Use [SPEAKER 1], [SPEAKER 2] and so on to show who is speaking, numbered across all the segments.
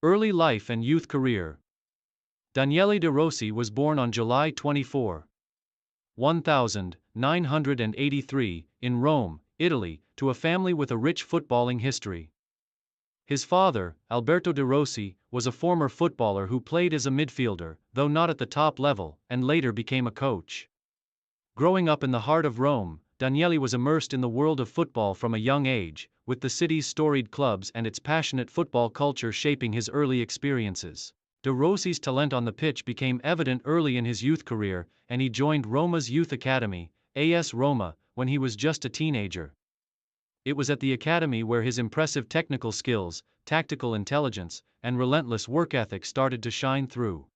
[SPEAKER 1] Early life and youth career. Daniele De Rossi was born on July 24, 1983, in Rome, Italy, to a family with a rich footballing history. His father, Alberto De Rossi, was a former footballer who played as a midfielder, though not at the top level, and later became a coach. Growing up in the heart of Rome, Daniele was immersed in the world of football from a young age, with the city's storied clubs and its passionate football culture shaping his early experiences. De Rossi's talent on the pitch became evident early in his youth career, and he joined Roma's youth academy, AS Roma, when he was just a teenager. It was at the academy where his impressive technical skills, tactical intelligence, and relentless work ethic started to shine through.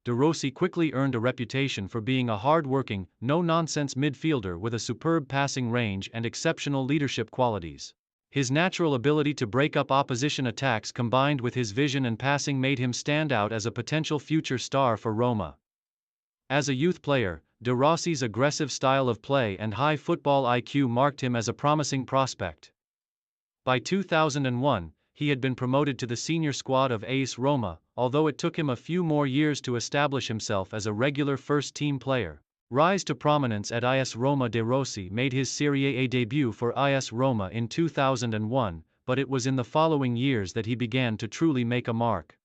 [SPEAKER 1] De Rossi quickly earned a reputation for being a hard-working, no-nonsense midfielder with a superb passing range and exceptional leadership qualities. His natural ability to break up opposition attacks combined with his vision and passing made him stand out as a potential future star for Roma. As a youth player, De Rossi's aggressive style of play and high football IQ marked him as a promising prospect. By 2001, he had been promoted to the senior squad of AS Roma, although it took him a few more years to establish himself as a regular first-team player. Rise to prominence at AS Roma. De Rossi made his Serie A debut for AS Roma in 2001, but it was in the following years that he began to truly make a mark.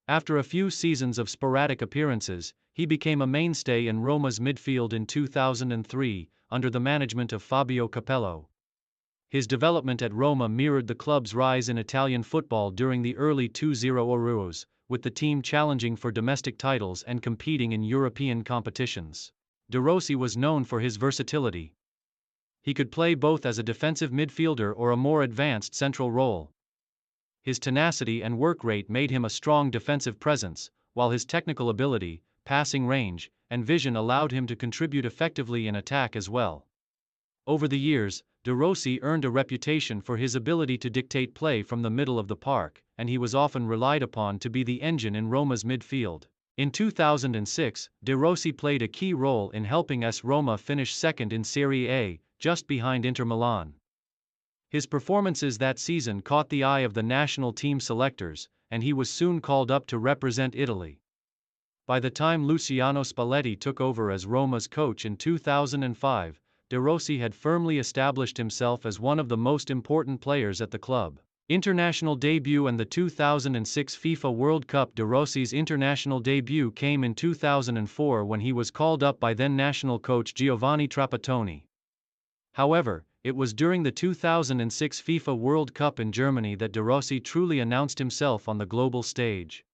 [SPEAKER 1] After a few seasons of sporadic appearances, he became a mainstay in Roma's midfield in 2003, under the management of Fabio Capello. His development at Roma mirrored the club's rise in Italian football during the early 2000s, with the team challenging for domestic titles and competing in European competitions. De Rossi was known for his versatility. He could play both as a defensive midfielder or a more advanced central role. His tenacity and work rate made him a strong defensive presence, while his technical ability, passing range, and vision allowed him to contribute effectively in attack as well. Over the years, De Rossi earned a reputation for his ability to dictate play from the middle of the park, and he was often relied upon to be the engine in Roma's midfield. In 2006, De Rossi played a key role in helping AS Roma finish second in Serie A, just behind Inter Milan. His performances that season caught the eye of the national team selectors, and he was soon called up to represent Italy. By the time Luciano Spalletti took over as Roma's coach in 2005, De Rossi had firmly established himself as one of the most important players at the club. International debut and the 2006 FIFA World Cup. De Rossi's international debut came in 2004 when he was called up by then national coach Giovanni Trapattoni. However, it was during the 2006 FIFA World Cup in Germany that De Rossi truly announced himself on the global stage.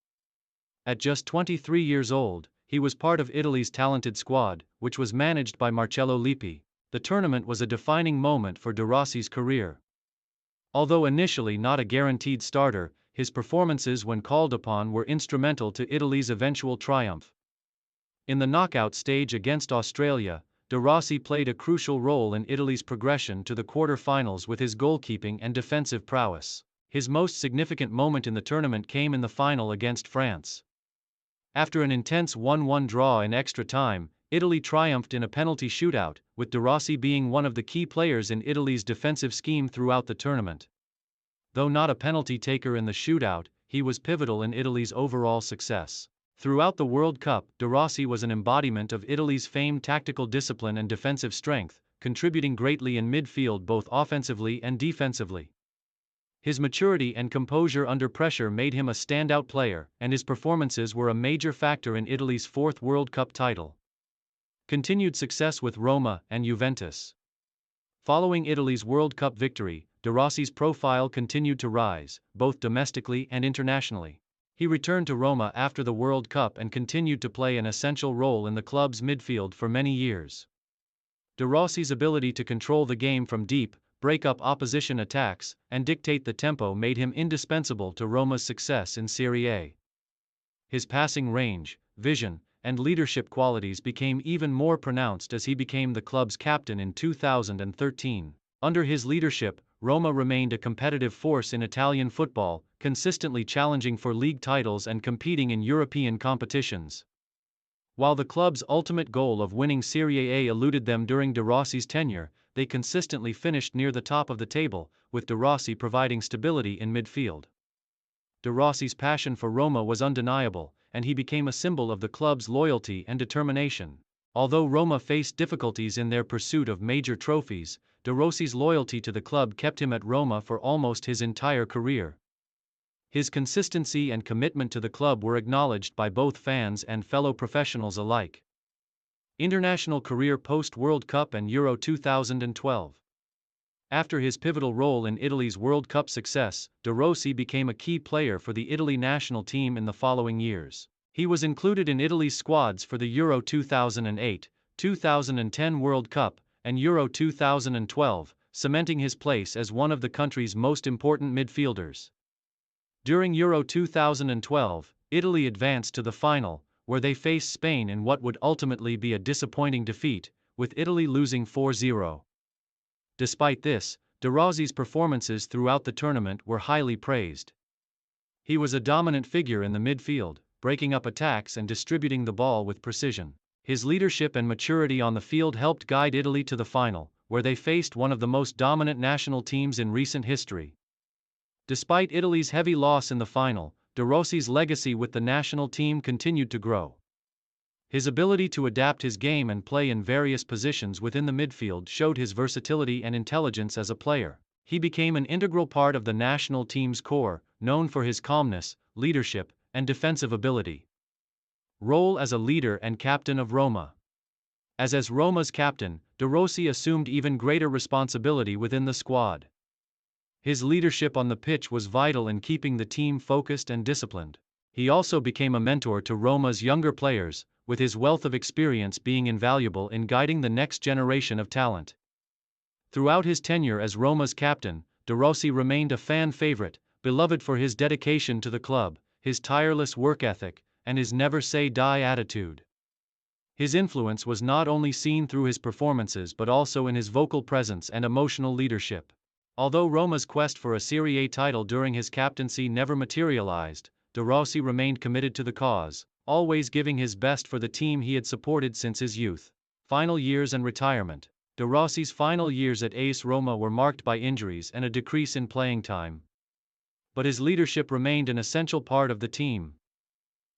[SPEAKER 1] At just 23 years old, he was part of Italy's talented squad, which was managed by Marcello Lippi. The tournament was a defining moment for De Rossi's career. Although initially not a guaranteed starter, his performances when called upon were instrumental to Italy's eventual triumph. In the knockout stage against Australia, De Rossi played a crucial role in Italy's progression to the quarter-finals with his goalkeeping and defensive prowess. His most significant moment in the tournament came in the final against France. After an intense 1-1 draw in extra time, Italy triumphed in a penalty shootout, with De Rossi being one of the key players in Italy's defensive scheme throughout the tournament. Though not a penalty taker in the shootout, he was pivotal in Italy's overall success. Throughout the World Cup, De Rossi was an embodiment of Italy's famed tactical discipline and defensive strength, contributing greatly in midfield both offensively and defensively. His maturity and composure under pressure made him a standout player, and his performances were a major factor in Italy's fourth World Cup title. Continued success with Roma and Juventus. Following Italy's World Cup victory, De Rossi's profile continued to rise, both domestically and internationally. He returned to Roma after the World Cup and continued to play an essential role in the club's midfield for many years. De Rossi's ability to control the game from deep, break up opposition attacks, and dictate the tempo made him indispensable to Roma's success in Serie A. His passing range, vision, and leadership qualities became even more pronounced as he became the club's captain in 2013. Under his leadership, Roma remained a competitive force in Italian football, consistently challenging for league titles and competing in European competitions. While the club's ultimate goal of winning Serie A eluded them during De Rossi's tenure, they consistently finished near the top of the table, with De Rossi providing stability in midfield. De Rossi's passion for Roma was undeniable, and he became a symbol of the club's loyalty and determination. Although Roma faced difficulties in their pursuit of major trophies, De Rossi's loyalty to the club kept him at Roma for almost his entire career. His consistency and commitment to the club were acknowledged by both fans and fellow professionals alike. International career post-World Cup and Euro 2012. After his pivotal role in Italy's World Cup success, De Rossi became a key player for the Italy national team in the following years. He was included in Italy's squads for the Euro 2008, 2010 World Cup, and Euro 2012, cementing his place as one of the country's most important midfielders. During Euro 2012, Italy advanced to the final, where they faced Spain in what would ultimately be a disappointing defeat, with Italy losing 4-0. Despite this, De Rossi's performances throughout the tournament were highly praised. He was a dominant figure in the midfield, breaking up attacks and distributing the ball with precision. His leadership and maturity on the field helped guide Italy to the final, where they faced one of the most dominant national teams in recent history. Despite Italy's heavy loss in the final, De Rossi's legacy with the national team continued to grow. His ability to adapt his game and play in various positions within the midfield showed his versatility and intelligence as a player. He became an integral part of the national team's core, known for his calmness, leadership, and defensive ability. Role as a leader and captain of Roma. As Roma's captain, De Rossi assumed even greater responsibility within the squad. His leadership on the pitch was vital in keeping the team focused and disciplined. He also became a mentor to Roma's younger players, with his wealth of experience being invaluable in guiding the next generation of talent. Throughout his tenure as Roma's captain, De Rossi remained a fan favorite, beloved for his dedication to the club, his tireless work ethic, and his never-say-die attitude. His influence was not only seen through his performances but also in his vocal presence and emotional leadership. Although Roma's quest for a Serie A title during his captaincy never materialized, De Rossi remained committed to the cause, always giving his best for the team he had supported since his youth. Final years and retirement. De Rossi's final years at AS Roma were marked by injuries and a decrease in playing time. But his leadership remained an essential part of the team.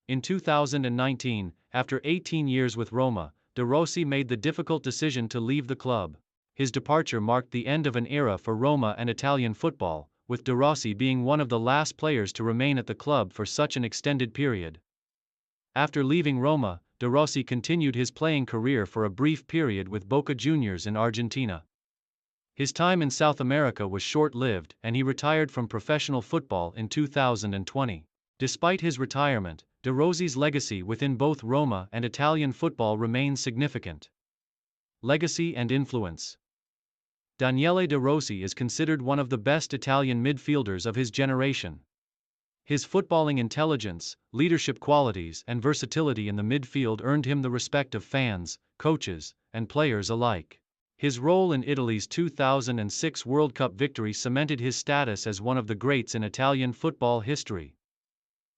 [SPEAKER 1] In 2019, after 18 years with Roma, De Rossi made the difficult decision to leave the club. His departure marked the end of an era for Roma and Italian football, with De Rossi being one of the last players to remain at the club for such an extended period. After leaving Roma, De Rossi continued his playing career for a brief period with Boca Juniors in Argentina. His time in South America was short-lived and he retired from professional football in 2020. Despite his retirement, De Rossi's legacy within both Roma and Italian football remains significant. Legacy and influence. Daniele De Rossi is considered one of the best Italian midfielders of his generation. His footballing intelligence, leadership qualities, and versatility in the midfield earned him the respect of fans, coaches, and players alike. His role in Italy's 2006 World Cup victory cemented his status as one of the greats in Italian football history.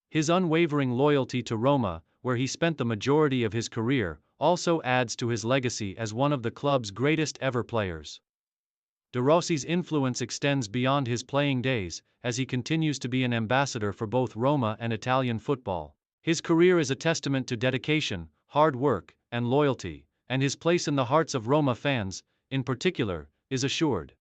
[SPEAKER 1] His unwavering loyalty to Roma, where he spent the majority of his career, also adds to his legacy as one of the club's greatest ever players. De Rossi's influence extends beyond his playing days, as he continues to be an ambassador for both Roma and Italian football. His career is a testament to dedication, hard work, and loyalty, and his place in the hearts of Roma fans, in particular, is assured.